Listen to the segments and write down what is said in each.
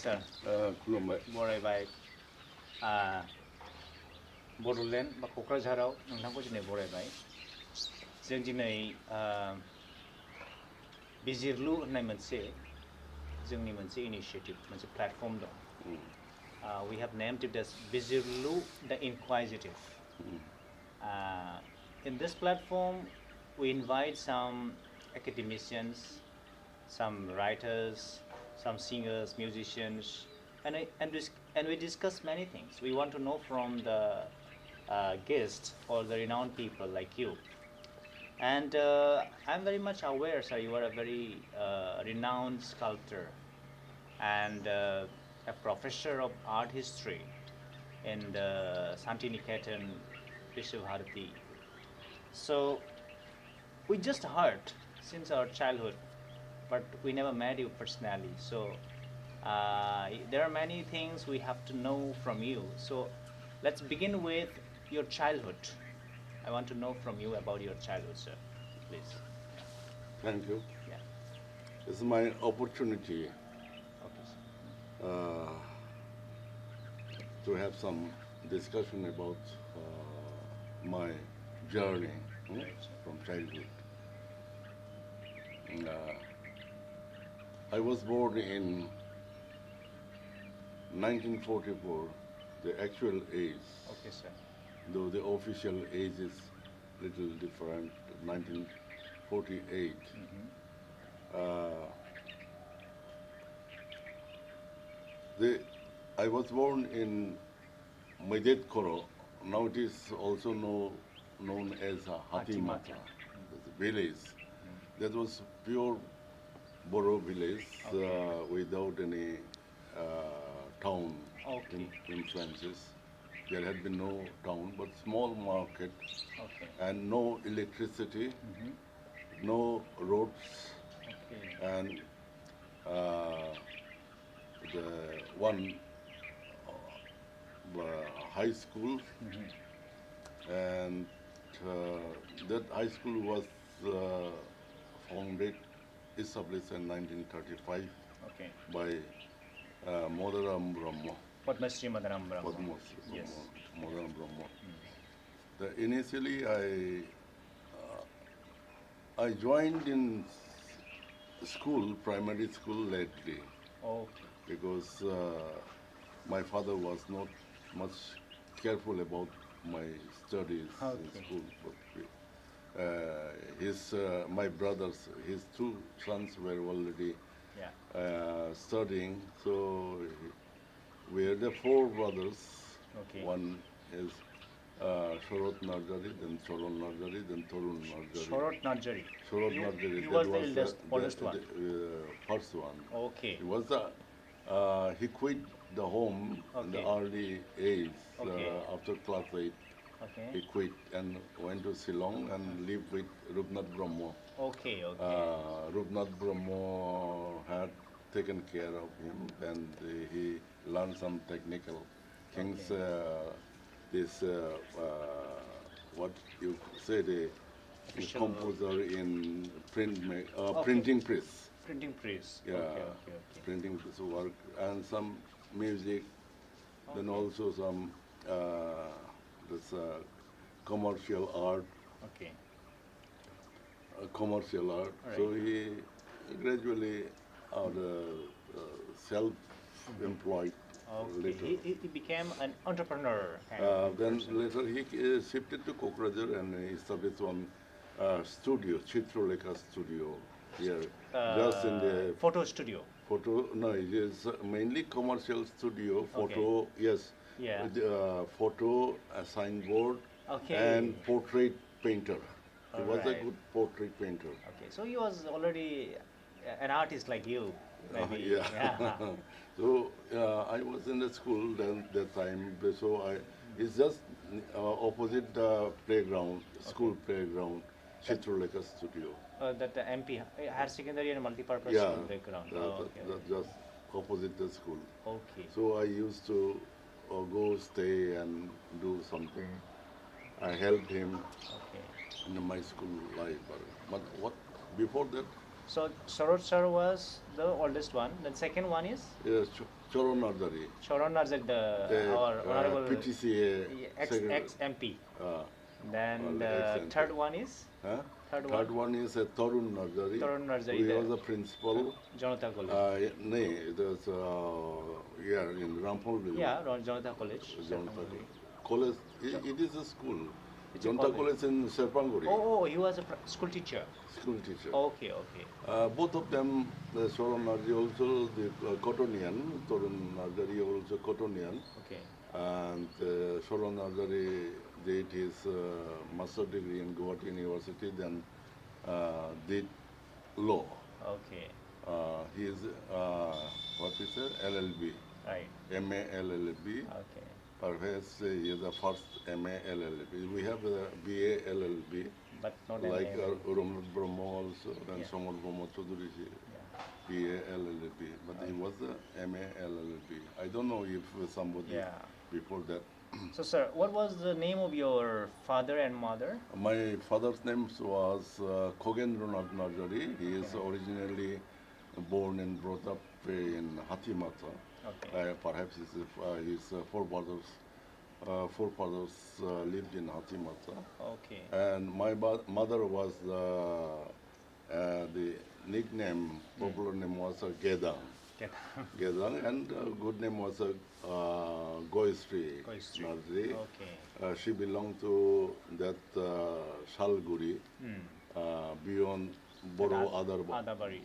sir. खुलुमबाय बरायबाय बड'लेण्ड बा क'क्राझाराव नोंथांखौ दिनै बरायबाय जों दिनै बिजिरलु होननाय मोनसे जोंनि मोनसे इनिशिएटिभ मोनसे प्लेटफर्म दं we have named it as Bijirlu The Inquisitive. In this platform we invite some academicians, some writers, some singers, musicians, and we discuss many things. We want to know from the guests or the renowned people like you. And I'm very much aware, sir, you are a very renowned sculptor and a professor of art history in the Santiniketan, Bharati. So we just heard since our childhood, but we never met you personally. So there are many things we have to know from you. So let's begin with your childhood. I want to know from you about your childhood, sir. Please. Thank you. Yeah. It's my opportunity Okay, sir. To have some discussion about my journey from childhood. I was born in 1944, the actual age. Okay, sir. Though the official age is little different, 1948. I was born in Madet Koro. Now it is also known as Hatimata, the village. That was pure Bodo village without any town influences. There had been no town, but small market and no electricity, no roads, and the one high school, and that high school was established in 1935 by Dhan Brahma. Padmasri Madaram Brahma. Yes. Dhan Brahma. Initially, I joined in school, primary school lately, because my father was not much careful about my studies in school. But my brothers, his two sons were already studying, so we are the four brothers. One is Sharat Narzary, then Charan Narzary, then Tarun Narzary. Sharat Narzary. He was the oldest one. First one. Okay. He quit the home in the early age. After class 8. He quit and went to Ceylon and lived with Rupnath Brahma. Rupnath Brahma had taken care of him, and he learned some technical things. What you say, the composer in printing press. Printing press. Printing press work and some music. Then also some commercial art. Commercial art. Right. So he gradually self-employed. Later. He became an entrepreneur. Then later he shifted to Kokrajhar and he established one studio, Jwhwlao studio here, just in the photo studio. No, it is mainly commercial studio. Photo, yes. Yeah. Photo, a signboard, and portrait painter. He was a good portrait painter. So he was already an artist like you. Maybe. So I was in the school that time. So it's just opposite the playground, school playground, Jwhwlao studio. That the MP higher secondary and multi-purpose school playground. Just opposite the school. So I used to go stay and do something. I helped him in my school life. But what before that? So Saroj sir was the oldest one. The second one is? Yes, Charan Narzary. Charan Narzary, our honorable PTCA ex-MP. Then the third one is? Third one is Tarun Narzary. Tarun Narzary. He was a principal. Janata College. No, it was in Rampur. Yeah, Janata College. College. It is a school. Janata College in Serpanguri. Oh, he was a school teacher. School teacher. Okay. Both of them, the Charan Narzary also the Cottonian, Tarun Narzary also Cottonian. Okay. And Charan Narzary did his master degree in Guwahati University, then did law. Okay. He is what is it? LLB. Right. MA LLB. Okay. Perhaps he is the first MA LLB. We have a BA LLB. But not like Bodo Brahma also, and Samar Brahma Chaudhary, BA LLB. But he was the MA LLB. I don't know if somebody before that. So, sir, what was the name of your father and mother? My father's name was Kokrajhar Narzary. He is originally born and brought up in Hatimata. Okay. Perhaps his forefathers lived in Hatimata. Okay. And my mother was the nickname, popular name was Gedang. Gedang, and good name was Goistri Narzary. Okay. She belonged to that Shalguri, beyond Bodo Adarbari,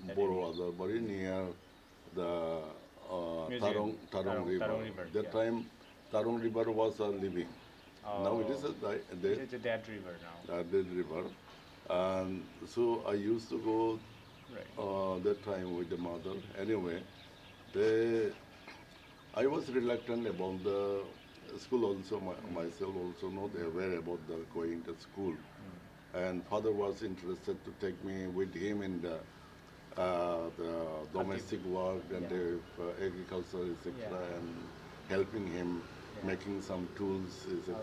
near the Tarong River. That time, Tarong River was living. Now it is a dead river now. Dead river. And so I used to go that time with the mother. Anyway, I was reluctant about the school also, myself also not aware about the going to school. And father was interested to take me with him in the domestic work and the agriculture, etc., and helping him making some tools, etc.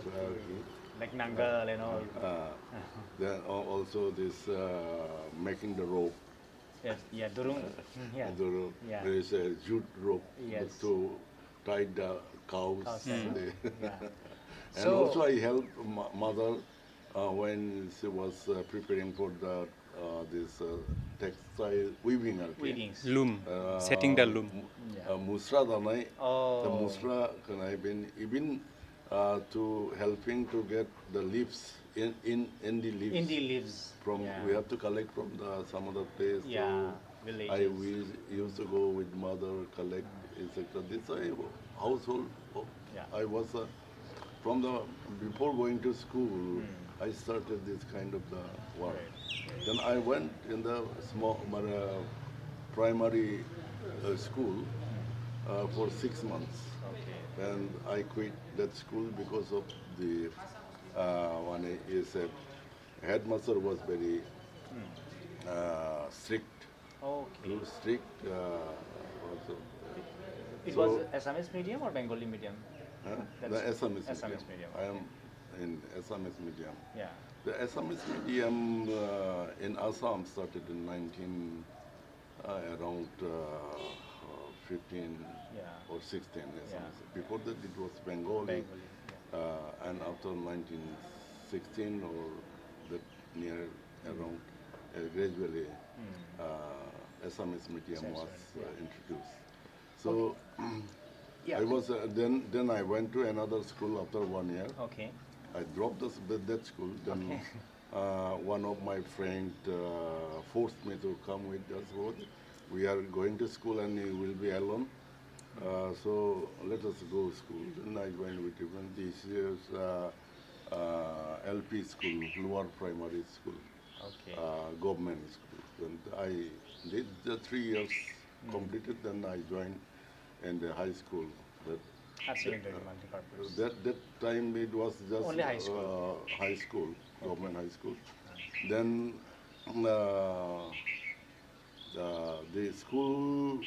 Like nangal and all. Then also this making the rope. Yes, durung. Durung. There is a jute rope to tie the cows. And So, also I helped mother when she was preparing for the this textile weaving. Loom, setting the loom. Musra danai. The musra can I been even to helping to get the leaves in the leaves. In the leaves. From we have to collect from some other place. Yeah, villages. We used to go with mother collect, etc. This household. I was from the before going to school. I started this kind of the work. Then I went in the small primary school for 6 months. And I quit that school because of the one is headmaster was very strict. Too strict. It was Assamese medium or Bengali medium? The Assamese medium. I am in Assamese medium. Yeah. The Assamese medium in Assam started in around 15 or 16. Before that it was Bengali. And after 1916 or that near around gradually Assamese medium was introduced. So I was then I went to another school after 1 year. Okay. I dropped that school. Then one of my friends forced me to come with us. We are going to school and you will be alone. So let us go to school. Then I went with him. This is LP school, lower primary school, government school. And I did the 3 years completed. Then I joined in the high school. That time it was just only high school. High school, government high school. Then the school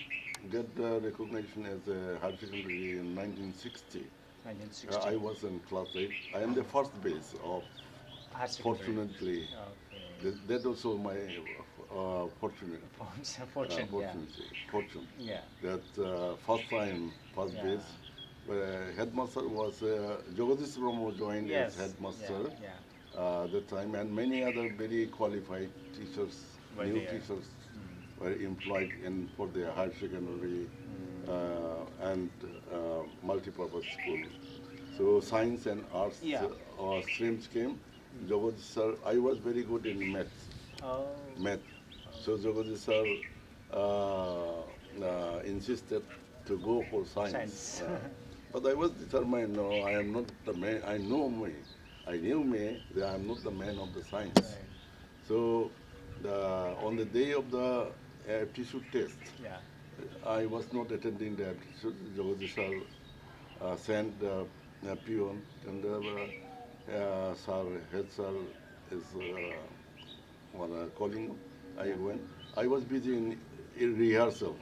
get the recognition as a higher secondary in 1960. I was in class 8. I am the first batch of, fortunately. That also my fortunate. Fortune, Fortune. yeah. That first time, first Yeah. days, headmaster was Jagadish Brahma joined Yes. as headmaster Yeah. that time, and many other very qualified teachers, Were new there. teachers, were employed in for their higher secondary and multi-purpose school. So science and arts Yeah. streams came. Jagadish sir, I was very good in maths. Oh. Math. So Jagadish sir insisted to go for science. Science. But I was determined, no, I am not the man, I know me. I knew me that I am not the man of the science. Right. So on the day of the aptitude test, Yeah. I was not attending the aptitude. Jagadish sir sent the peon and sir, head sir is calling. I went. I was busy in rehearsal.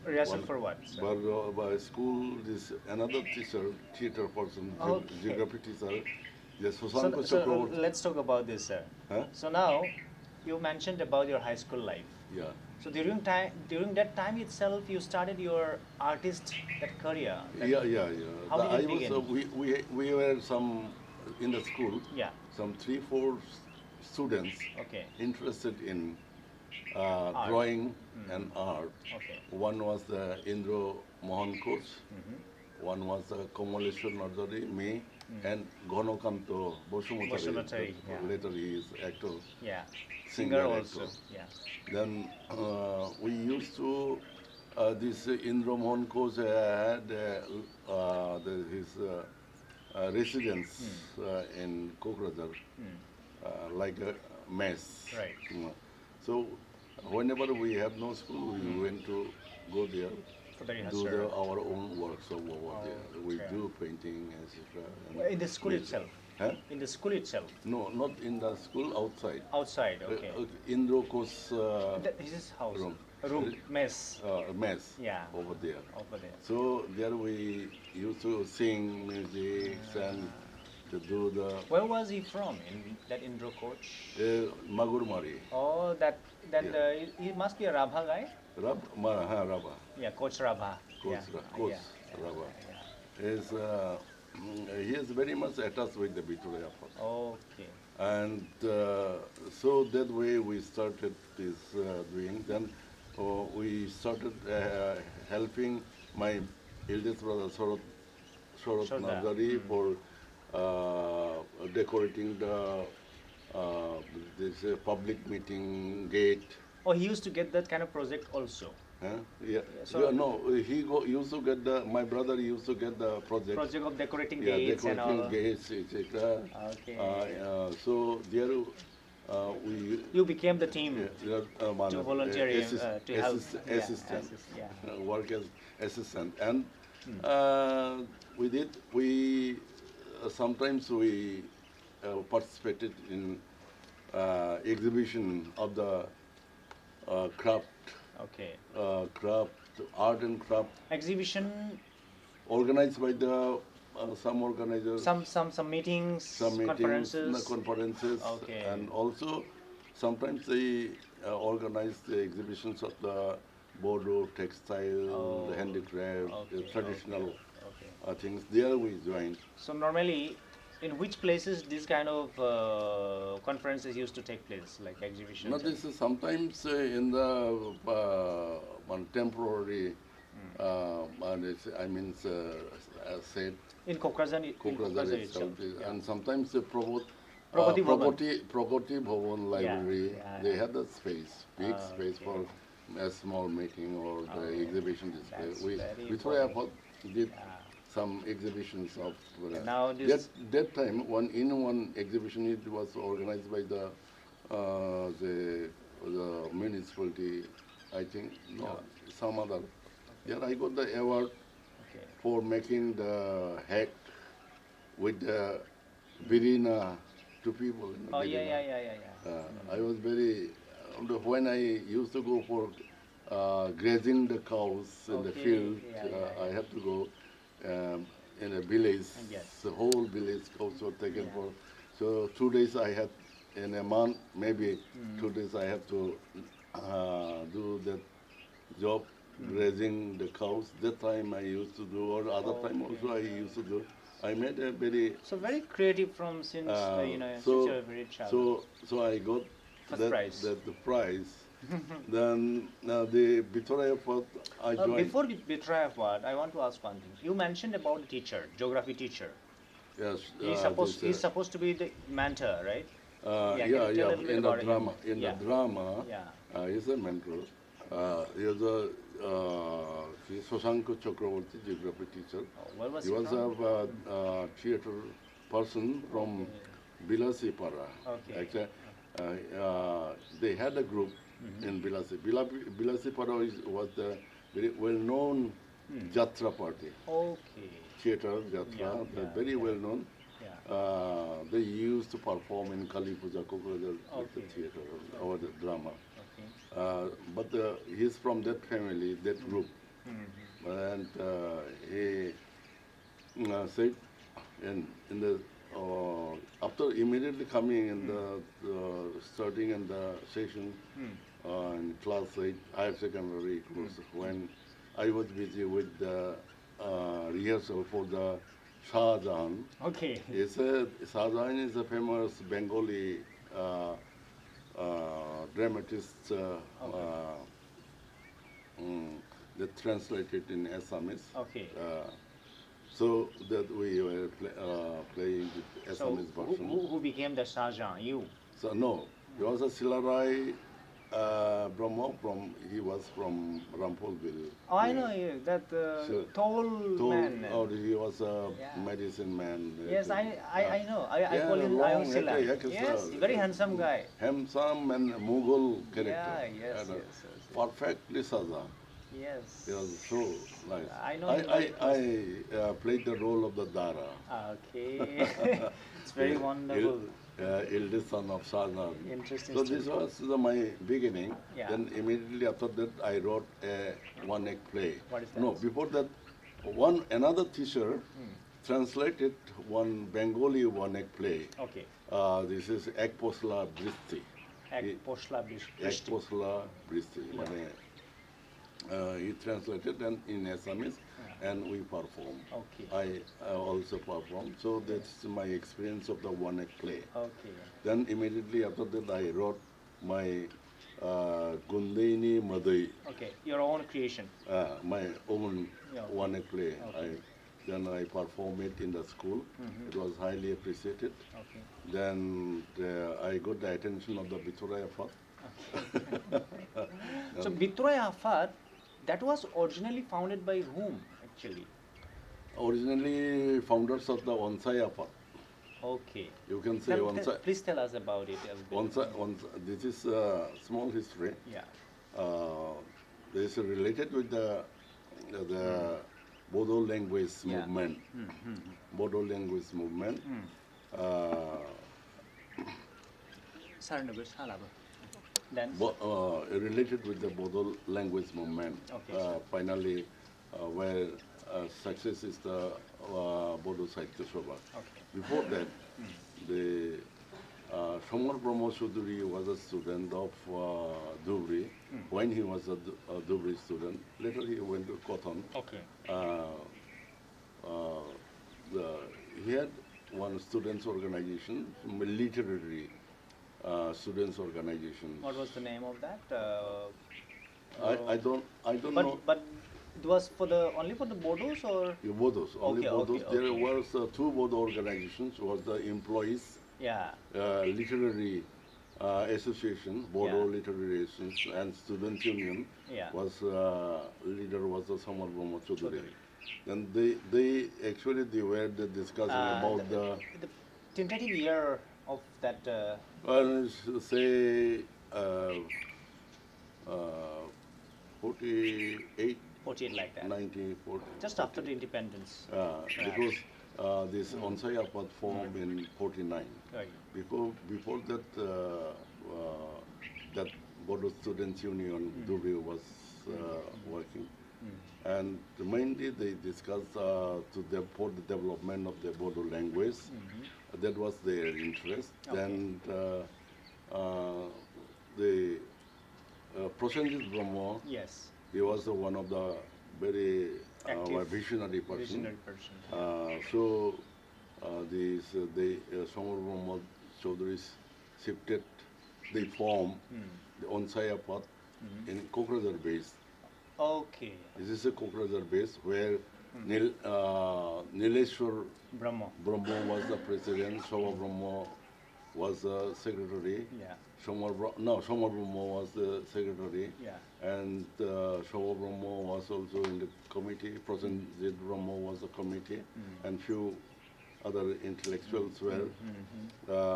Rehearsal for what, sir? But by school, this another teacher, theater person, Okay. geography teacher, yes, So, Susanko so Chakraborty. let's talk about this, sir. Huh? So now, you mentioned about your high school life. Yeah. So during that time itself, you started your artist that career. Yeah. How did it I was begin? we were some in the school. Yeah. Some 3-4 students Okay. interested in Art. drawing and art. Okay. One was the Indro Mohan coach. One was the Kamaleshwar Narzary, me, and Ghonokanto Basumatary. Basumatary, yeah. Later he is actor. Yeah. Singer also. actor. Yeah. Then we used to, this Indra Mohan coach had his residence in Kokrajhar, like a mess. Right. So whenever we have no school, we went to go there, For the do rehearsal. our own works over there. We okay. do painting, etc. In the school itself. Huh? In the school itself. No, not in the school, outside. Outside. Okay. Indro coach This is house. room. Room. Mess. Mess Yeah. over there. Over there. So there we used to sing music and to do the Where was he from? In that Indro coach? Magurmari. Oh, that Yeah. he must be a Rabha guy. Rabba. Yeah, Coach Rabha. Coach, Yeah. Coach Yeah. Rabba. Yeah. He is very much attached with the Bithorai Aphad. Okay. And so that way we started this doing. Then we started helping my eldest brother Sharat Shraddha. Narzary for decorating the this public meeting gate. Oh, he used to get that kind of project also. Huh? Yeah. So- Yeah, no, used to get my brother used to get the project. Project of decorating Yeah, gates and all. decorating gates, etc. Okay. So there we You became the team to volunteer to help. assistant, Yeah. work as assistant, and we sometimes we participated in exhibition of the craft, Okay. art and craft Exhibition. organized by the some organizers. Some meetings. Some meetings, conferences, Okay. and also sometimes they organize the exhibitions of the Bodo textile, the handicraft, the traditional things. There we joined. So normally, in which places these kind of conferences used to take place, like exhibitions? Now this is sometimes in the one temporary, said in Kokrajhar, Kokrajhar itself. itself, and sometimes the Pragati Bhavan. Pragati Bhavan library, yeah. they had the space, big space Okay. for a small meeting or the exhibition display. That's We very Bithorai Aphad did Yeah. some exhibitions of And now this- that time one exhibition it was organized by the municipality, I think some other. There I got the award Okay. for making the hat with the birina to people. Oh yeah. I was very, when I used to go for grazing the cows in the Okay, field, yeah. I have to go in a village. Yes. The whole village cows were taken Yeah. for. So 2 days I had, in a month, maybe 2 days I have to do that job, raising the cows. That time I used to do, or other time also I used to do. I made a very very creative from since since you're very child. so I got First prize. the prize. Then the Bithorai Aphad I joined. Before Bithorai Aphad, I want to ask one thing. You mentioned about the teacher, geography teacher. Yes. He's supposed to be the mentor, right? In the drama. In the drama, Yeah. he's a mentor. He's a Shashanko Chakravarti geography teacher. Where was he was from? a theater person from Bilasipara. Okay. Actually, they had a group in Bilasi. Bilasipara was the very well-known Jatra party. Okay. Theater, Jatra, very well-known. Yeah. They used to perform in Kali Puja, Kokrajhar theater, or the drama. Okay. But he's from that family, that group. And he said, in the after immediately coming in the starting in the session in class 8 higher secondary course, when I was busy with the rehearsal for the Shah Jahan. Okay. Shah Jahan is a famous Bengali dramatist that translated in Assamese. Okay. So that we were playing the Assamese version. Who became the Shah Jahan? You? So no, he was a Silarai Brahma he was from Rampolville. Oh, I know you, that tall man. Oh, he was a medicine man. Yes, I know. I call him Ayosila. Yes, very handsome guy. Handsome and Mughal character. Yeah, yes. Perfectly Saza. Yes. It was so nice. I know. I played the role of the Dara. Okay. It's very wonderful. Eldest son of Shah Jahan. Interesting. So this was my beginning. Yeah. Then immediately after that, I wrote a one-act play. What is that? No, before that, another teacher translated one Bengali one-act play. Okay. This is Ek Posla Bristi. Ek Posla Bristi. Ek Posla Bristi. He translated and in Assamese, and we performed. Okay. I also performed. So that's my experience of the one-act play. Okay. Then immediately after that, I wrote my Gundaini Madai. Okay, your own creation. My own one-act play. Okay. Then I performed it in the school. It was highly appreciated. Okay. Then I got the attention of the Bithorai Aphad. Okay. So Bithorai Aphad, that was originally founded by whom, actually? Originally, founders of the Ansai Aphad. Okay. You can say Ansai. Please tell us about it. This is a small history. Yeah. This is related with the Bodo language movement. Bodo language movement. Then? Related with the Bodo language movement. Okay, finally, where success is the Bodo Sahitya Sabha. Okay. Before that, the Bharati was a student of Dhubri. When he was a Dhubri student, later he went to Kotan. Okay. He had one students' organization, literary students' organization. What was the name of that? I don't know. But it was only for the Bodos or? Bodos, only Bodos. Okay. There was two Bodo organizations. Was the employees literary association, Bodo Literary Association, and Students Union. Was leader was the Samar Brahma Chaudhary. Then they were discussing about the tentative year of that. Say 48. 48 like that. 1940. Just after the independence. Because this Ansai Aphad formed in 49. Right. Before that, that Bodo Students Union Dhubri was working, and mainly they discussed for the development of the Bodo language. That was their interest. Okay. Then the Prosenjit Brahma, Yes. he was one of the very Active. visionary person. Visionary person. So the Somar Brahma Chaudhury's shifted the form, the Ansai Aphad in Kokrajhar base. Okay. This is a Kokrajhar base where Nileswar Brahma. Brahma was the president, Somar Brahma was the secretary. Yeah. Somar Brahma was the secretary. Yeah. And Somar Brahma was also in the committee. Prosenjit Brahma was the committee, and few other intellectuals were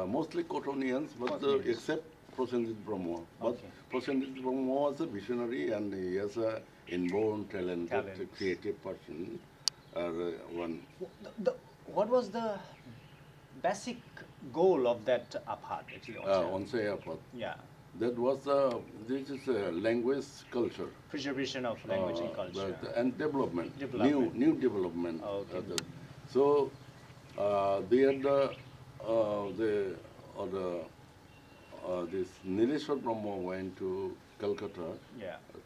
mostly Cottonians, but except Prosenjit Brahma. But Prosenjit Brahma was a visionary, and he has a inborn talented, creative person. One. What was the basic goal of that Aphad, actually? Ansai Aphad. Yeah. That was this is a language culture. Preservation of language and culture. And development. Development. New development. Okay. So they had this Nileswar Brahma went to Calcutta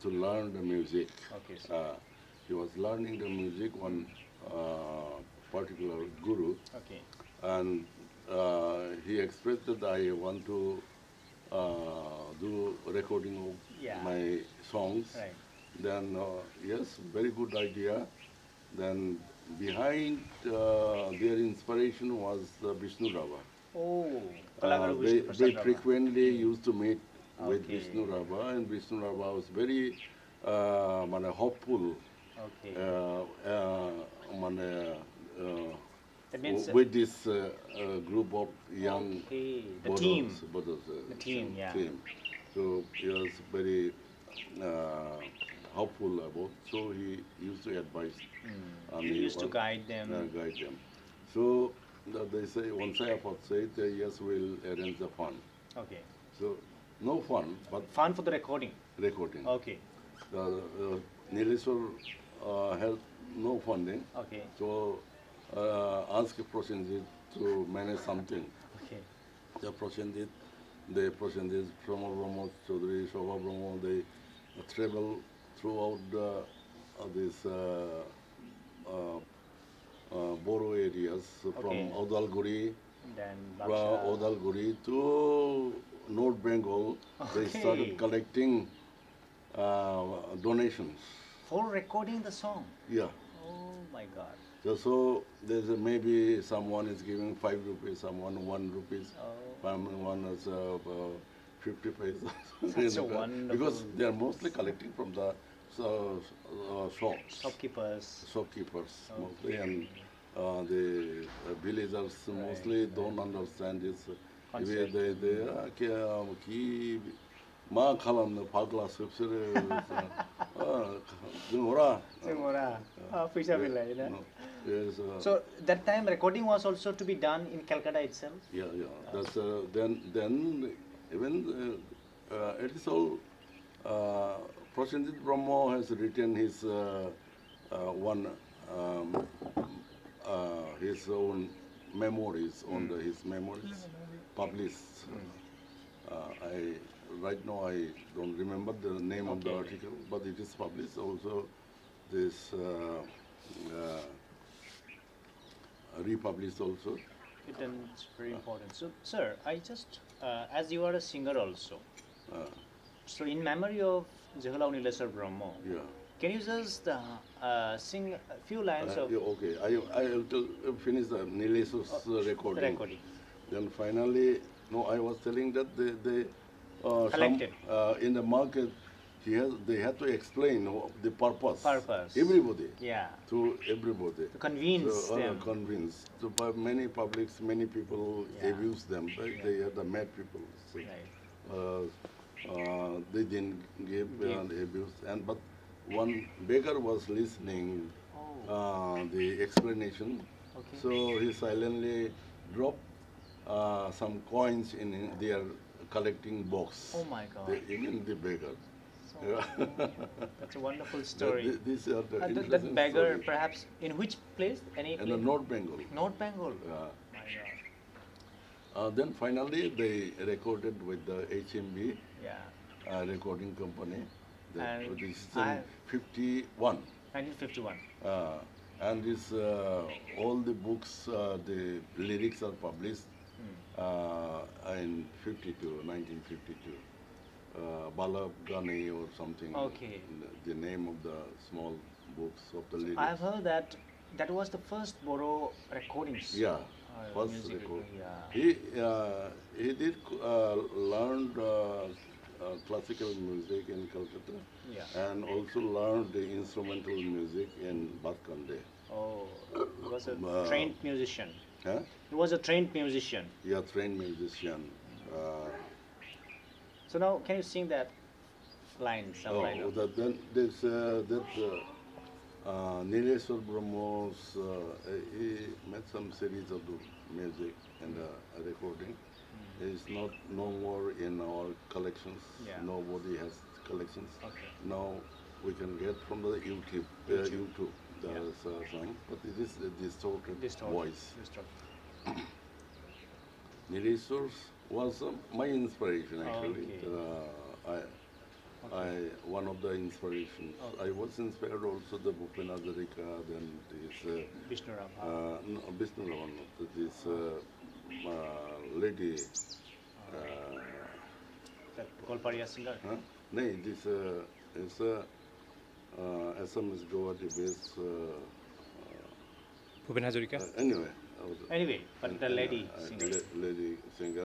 to learn the music. Okay. So. He was learning the music, one particular guru. Okay. And he expressed that I want to do recording of my songs. Right. Then yes, very good idea. Then behind their inspiration was Vishnu Rava. Oh, they frequently used to meet with Vishnu Rava, and Vishnu Rava was very hopeful. Okay. With this group of young the team. The team, yeah. So he was very helpful about. So he used to advise. He used to guide them. So they say, Ansai Aphad said, yes, we'll arrange the fund. Okay. So no fun, but fun for the recording. Recording. Okay. Nileswar had no funding. Okay. So asked Prosenjit to manage something. Okay. The Prosenjit, Somar Brahma, Chaudhary, Shobha Brahma, they travel throughout this Bodo areas from Odalguri, to North Bengal. They started collecting donations. For recording the song? Yeah. Oh my God. So there's maybe someone is giving 5 rupees, someone 1 rupees, one is 50 paisa. That's so wonderful. Because they are mostly collecting from the shops. Shopkeepers. Mostly, and the villagers mostly don't understand this. Ma kalam pagla subsire Jwhwlao. So that time recording was also to be done in Calcutta itself. Yeah. That's then even it is all. Prosenjit Brahma has written his his own memories his memories published. Right now I don't remember the name of the article, but it is published. Also, this republished also. It's very important. So, sir, I just as you are a singer also. So, in memory of Jwhwlao Nileswar Brahma, can you just sing a few lines of? Okay, I will finish the Nileswar's recording. Then finally, I was telling that they collected in the market. They had to explain the purpose. Everybody. To everybody. To convince them. So many publics, many people abuse them. They are the mad people. So, they didn't give and abuse. But one beggar was listening the explanation. So he silently dropped some coins in their collecting box. Oh my God! Even the beggar. That's a wonderful story. These are the that beggar, story. Perhaps in which place? In the North Bengal. North Bengal. My God. Then finally they recorded with the HMB. recording company. And This is in 51. 1951. And this, all the books, the lyrics are published in 1952. Balab Gane or something. Okay. The name of the small books of the lyrics. I've heard that that was the first Bodo recordings. Yeah, first music record. Yeah. He did learn classical music in Calcutta, and also learned the instrumental music in Batkande. Oh, he was a trained musician. Huh? He was a trained musician. Yeah, trained musician. So now, can you sing that line? Some line of Then there's Nileswar Brahma's, he made some series of the music and recording. It's not no more in our collections. Yeah. Nobody has collections. Okay. Now we can get from the YouTube the song, but it is a distorted voice. Nileswar was my inspiration actually. One of the inspirations. I was inspired also the Bhupen Hazarika, then this Vishnu Raman, this lady. That Golparia singer. No, this is SMS Guwahati based. Bhupen Hazarika. Anyway. But the lady singer. Lady singer.